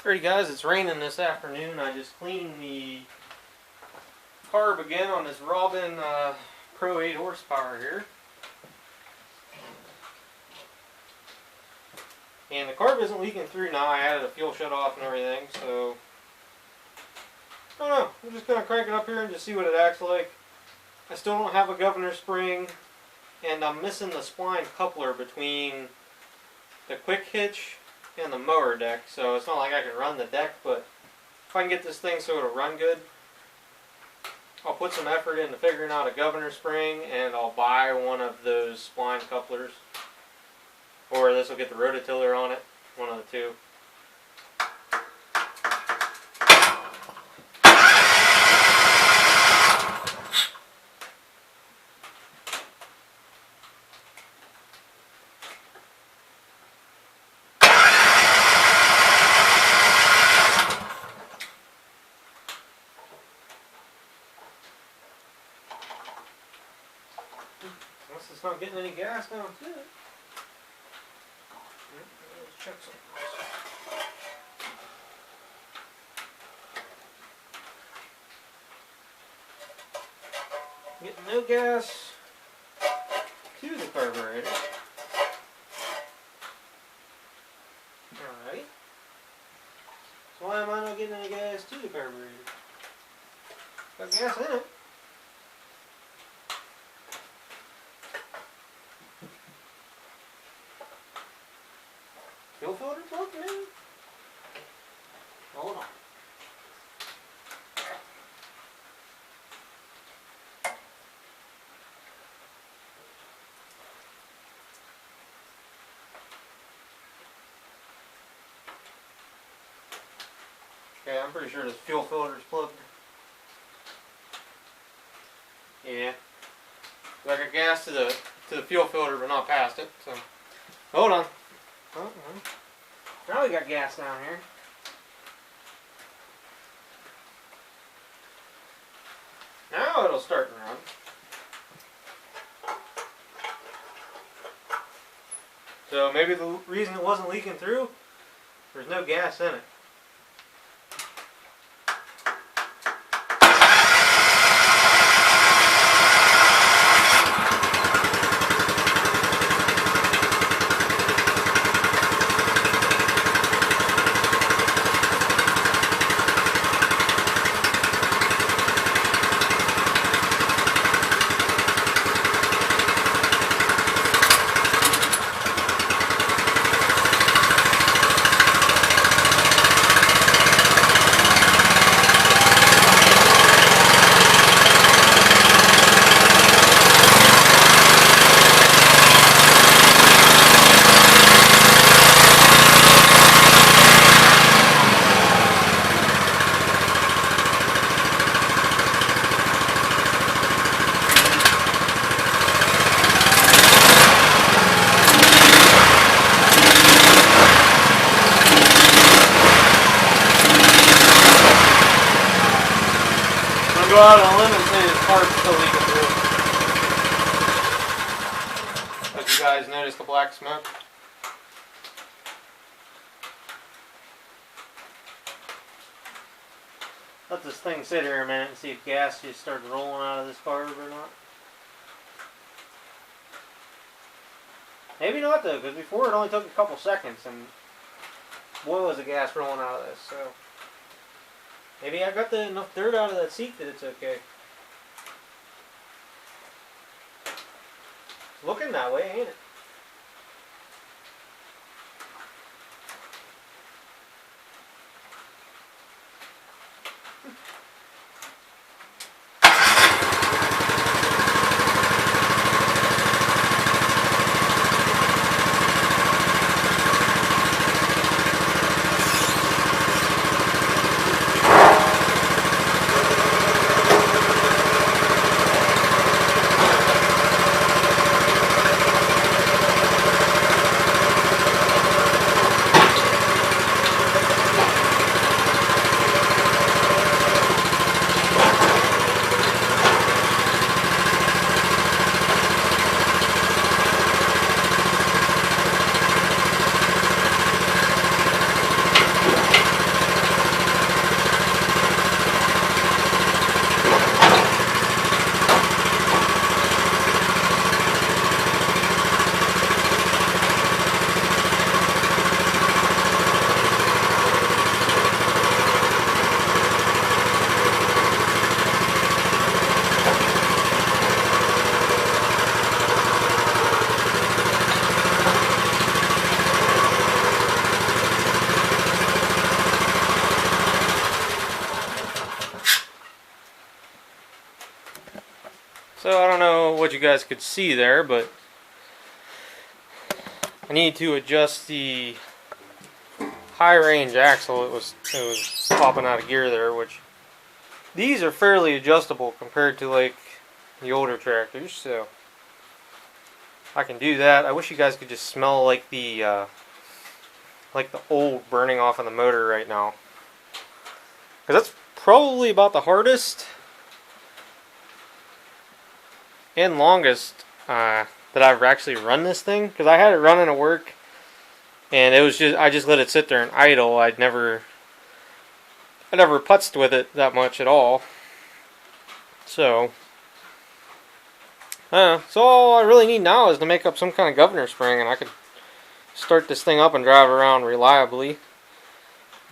Alrighty guys, it's raining this afternoon. I just cleaned the carb again on this Robin Pro 8 horsepower here. And the carb isn't leaking through now. I added a fuel shut off and everything, so I don't know. I'm just going to crank it up here and just see what it acts like. I still don't have a governor spring, and I'm missing the spline coupler between the quick hitch and the mower deck, so it's not like I can run the deck, but if I can get this thing so it'll run good, I'll put some effort into figuring out a governor spring, and I'll buy one of those spline couplers, or this will get the rototiller on it, one of the two. Unless it's not getting any gas down to it. Let's check something else. Getting no gas to the carburetor. Alright. So why am I not getting any gas to the carburetor? Got gas in it. Fuel filter plugged in? Hold on. Okay, I'm pretty sure this fuel filter is plugged. Yeah. I got gas to the fuel filter, but not past it. So, hold on. Now we got gas down here. Now it'll start and run. So maybe the reason it wasn't leaking through, there's no gas in it. Go out on a limb and say his carb's still leaking through. As you guys notice the black smoke. Let this thing sit here a minute and see if gas just starts rolling out of this carb or not. Maybe not though, because before it only took a couple seconds and boy was the gas rolling out of this, so. Maybe I got enough dirt out of that seat that it's okay. It's looking that way, ain't it? So I don't know what you guys could see there, but I need to adjust the high range axle. It was popping out of gear there, which these are fairly adjustable compared to like the older tractors, so I can do that. I wish you guys could just smell like the old burning off of the motor right now, because that's probably about the hardest and longest that I've actually run this thing, because I had it running to work and it was just, I just let it sit there and idle. I never putzed with it that much at all. So all I really need now is to make up some kind of governor spring, and I could start this thing up and drive around reliably.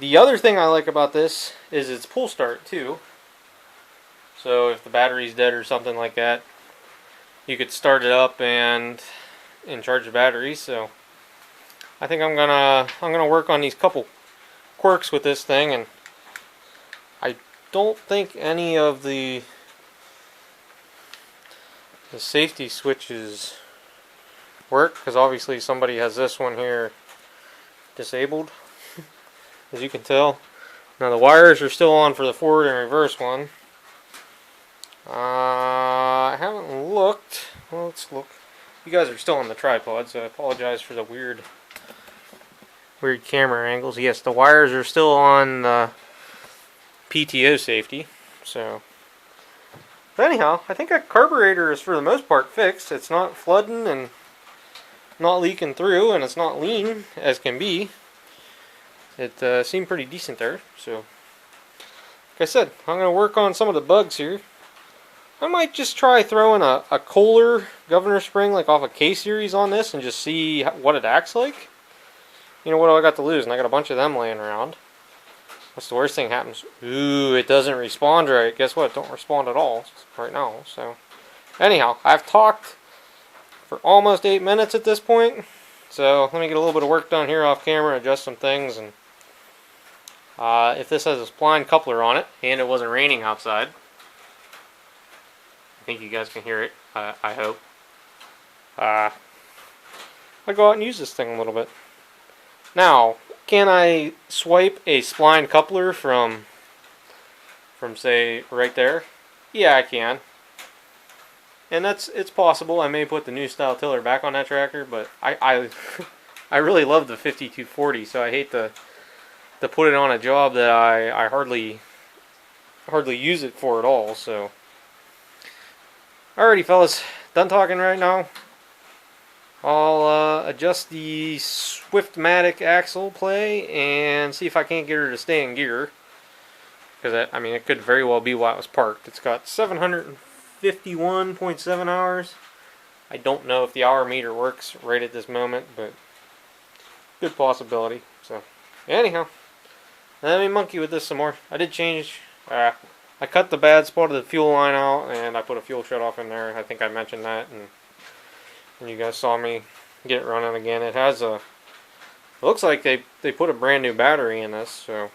The other thing I like about this is its pull start too. So if the battery's dead or something like that, you could start it up and charge the battery. So I think I'm gonna work on these couple quirks with this thing, and I don't think any of the safety switches work, because obviously somebody has this one here disabled, as you can tell. Now the wires are still on for the forward and reverse one. I haven't looked. Well, let's look. You guys are still on the tripod, so I apologize for the weird camera angles. Yes, the wires are still on the PTO safety. So, but anyhow, I think that carburetor is for the most part fixed. It's not flooding and not leaking through, and it's not lean as can be. It seemed pretty decent there. So, like I said, I'm going to work on some of the bugs here. I might just try throwing a Kohler governor spring like off a K-series on this and just see what it acts like. You know, what do I got to lose? And I got a bunch of them laying around. What's the worst thing happens? Ooh, it doesn't respond right. Guess what? It don't respond at all right now. So, anyhow, I've talked for almost 8 minutes at this point. So, let me get a little bit of work done here off camera, adjust some things, and if this has a spline coupler on it, and it wasn't raining outside, I think you guys can hear it, I hope. I'll go out and use this thing a little bit. Now, can I swipe a spline coupler from say, right there? Yeah, I can. And it's possible. I may put the new style tiller back on that tractor, but I really love the 5240, so I hate to put it on a job that I hardly use it for at all. So, alrighty, fellas, done talking right now. I'll adjust the Swiftmatic axle play and see if I can't get her to stay in gear. Because, I mean, it could very well be why it was parked. It's got 751.7 hours. I don't know if the hour meter works right at this moment, but good possibility. So, anyhow, let me monkey with this some more. I did change. I cut the bad spot of the fuel line out, and I put a fuel shut off in there. I think I mentioned that, and you guys saw me get it running again. It has a. It looks like they put a brand new battery in this, so.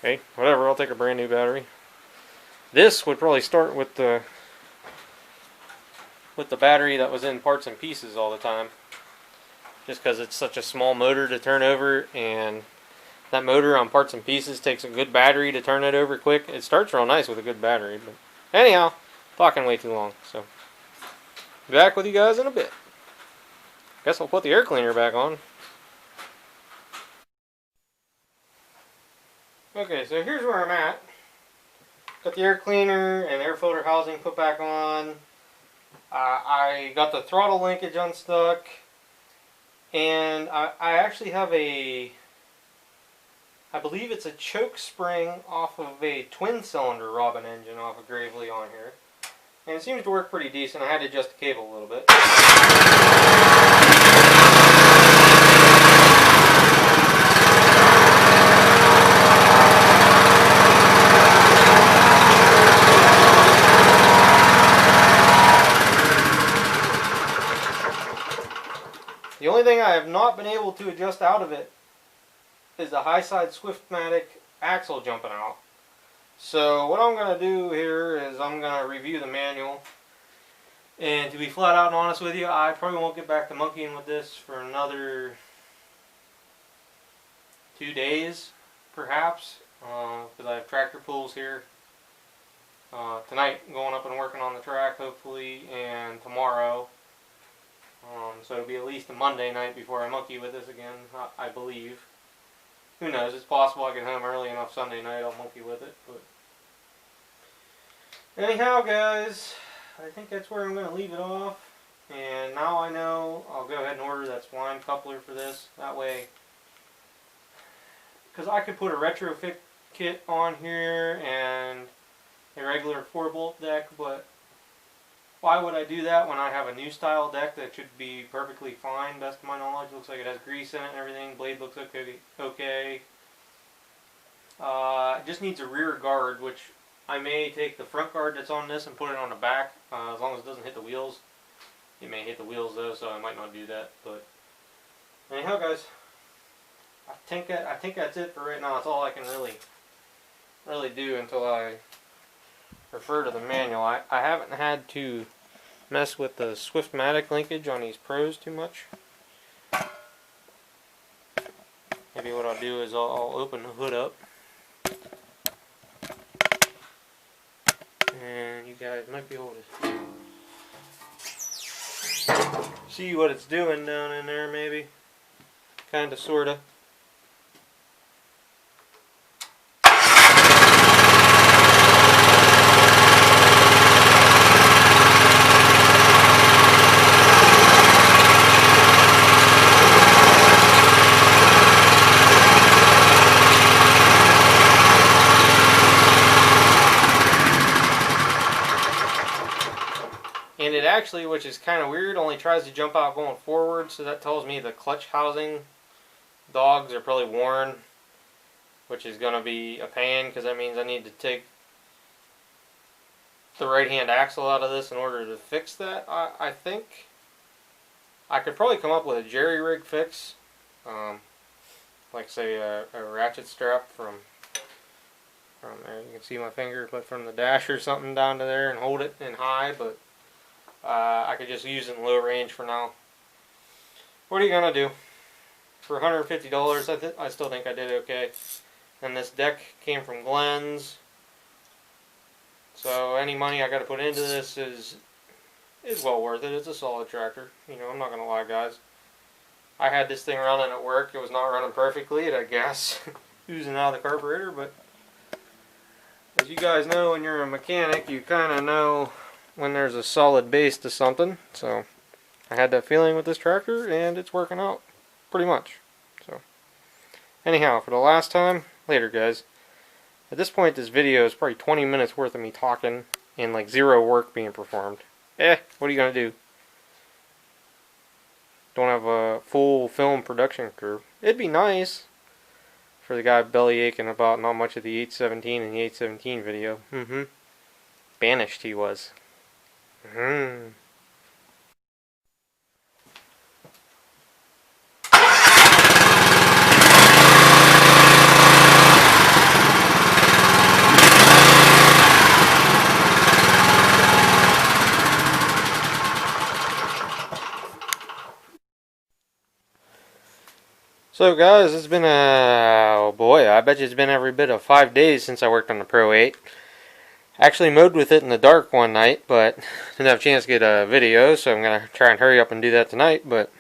Hey, whatever. I'll take a brand new battery. This would probably start with the battery that was in parts and pieces all the time, just because it's such a small motor to turn over, and that motor on parts and pieces takes a good battery to turn it over quick. It starts real nice with a good battery, but anyhow, talking way too long, so be back with you guys in a bit. Guess I'll put the air cleaner back on. Okay, so here's where I'm at. Got the air cleaner and air filter housing put back on. I got the throttle linkage unstuck, and I actually have I believe it's a choke spring off of a twin cylinder Robin engine off of Gravely on here. And it seems to work pretty decent. I had to adjust the cable a little bit. The only thing I have not been able to adjust out of it is the high side Swiftmatic axle jumping out. So what I'm going to do here is I'm going to review the manual. And to be flat out and honest with you, I probably won't get back to monkeying with this for another 2 days, perhaps, because I have tractor pulls here. Tonight, going up and working on the track, hopefully, and tomorrow. So it'll be at least a Monday night before I monkey with this again, I believe. Who knows? It's possible I get home early enough Sunday night I'll monkey with it. But anyhow, guys, I think that's where I'm going to leave it off. And now I know I'll go ahead and order that spline coupler for this. That way, because I could put a retrofit kit on here and a regular 4-bolt deck, but why would I do that when I have a new style deck that should be perfectly fine, best of my knowledge? Looks like it has grease in it and everything. Blade looks okay. It just needs a rear guard, which I may take the front guard that's on this and put it on the back, as long as it doesn't hit the wheels. It may hit the wheels though, so I might not do that. But anyhow, guys, I think that's it for right now. That's all I can really do until I refer to the manual. I haven't had to mess with the Swiftmatic linkage on these Pros too much. Maybe what I'll do is I'll open the hood up, and you guys might be able to see what it's doing down in there, maybe. Kinda, sorta. And it actually, which is kind of weird, only tries to jump out going forward, so that tells me the clutch housing dogs are probably worn, which is going to be a pain, because that means I need to take the right hand axle out of this in order to fix that. I think I could probably come up with a jerry rig fix, like say a ratchet strap from there, you can see my finger, but from the dash or something down to there and hold it in high, but I could just use it in low range for now. What are you gonna do? For $150, I still think I did okay. And this deck came from Glenn's, so any money I got to put into this is well worth it. It's a solid tractor. You know, I'm not gonna lie, guys. I had this thing running at work. It was not running perfectly. It had gas oozing out of the carburetor, but as you guys know, when you're a mechanic, you kind of know when there's a solid base to something. So I had that feeling with this tractor, and it's working out pretty much. So anyhow, for the last time, later, guys. At this point, this video is probably 20 minutes worth of me talking and like zero work being performed. What are you gonna do? Don't have a full film production crew. It'd be nice for the guy belly aching about not much of the 817 and the 817 video. Banished he was. So guys, it's been oh boy, I bet you it's been every bit of 5 days since I worked on the Pro 8. Actually mowed with it in the dark one night, but didn't have a chance to get a video, so I'm going to try and hurry up and do that tonight. But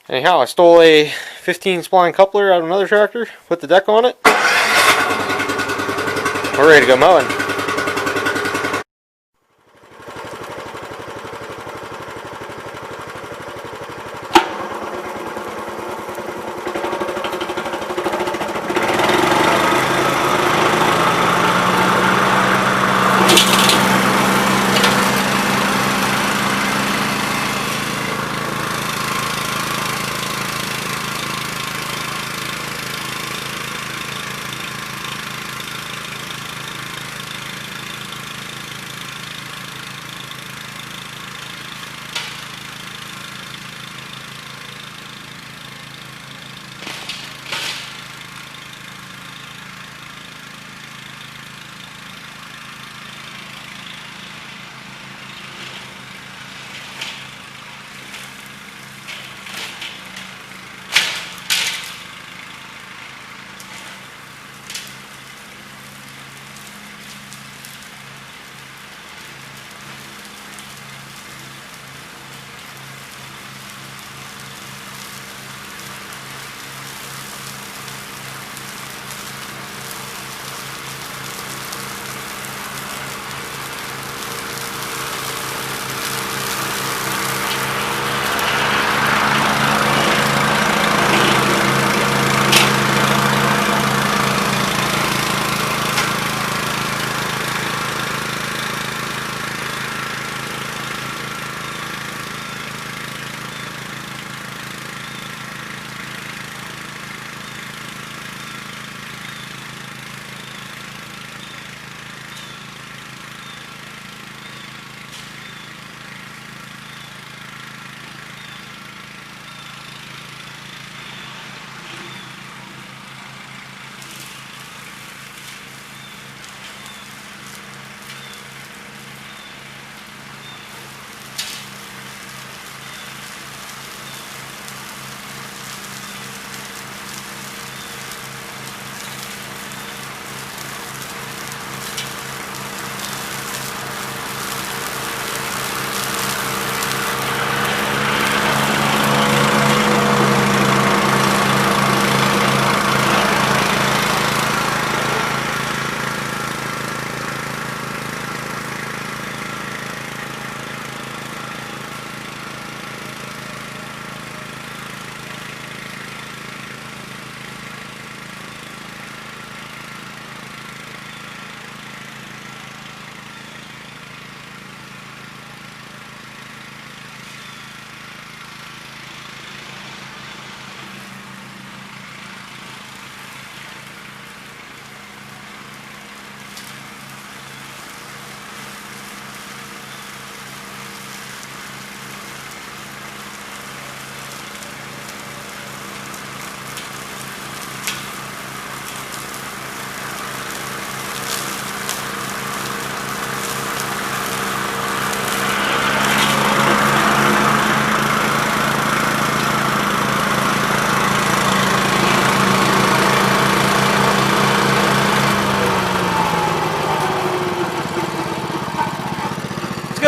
anyhow, I stole a 15 spline coupler out of another tractor, put the deck on it. We're ready to go mowing.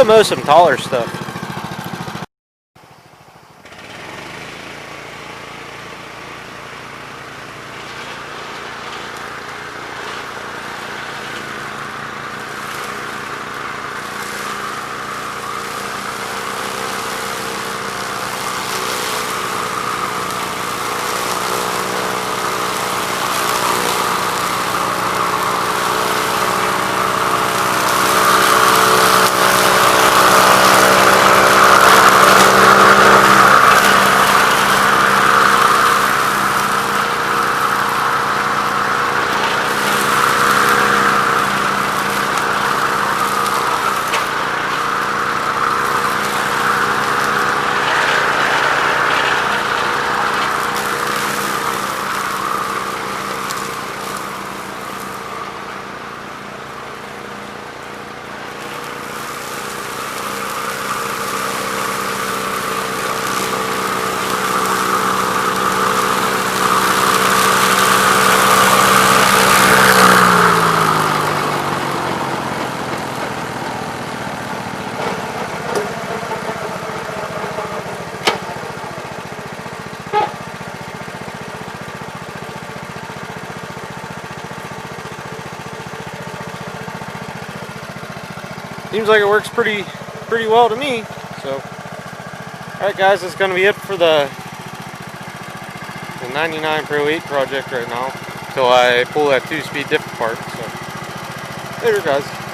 mow some taller stuff. Seems like it works pretty well to me. So, alright guys, that's going to be it for the 99 Pro 8 project right now, until I pull that 2-speed diff apart. So, later guys.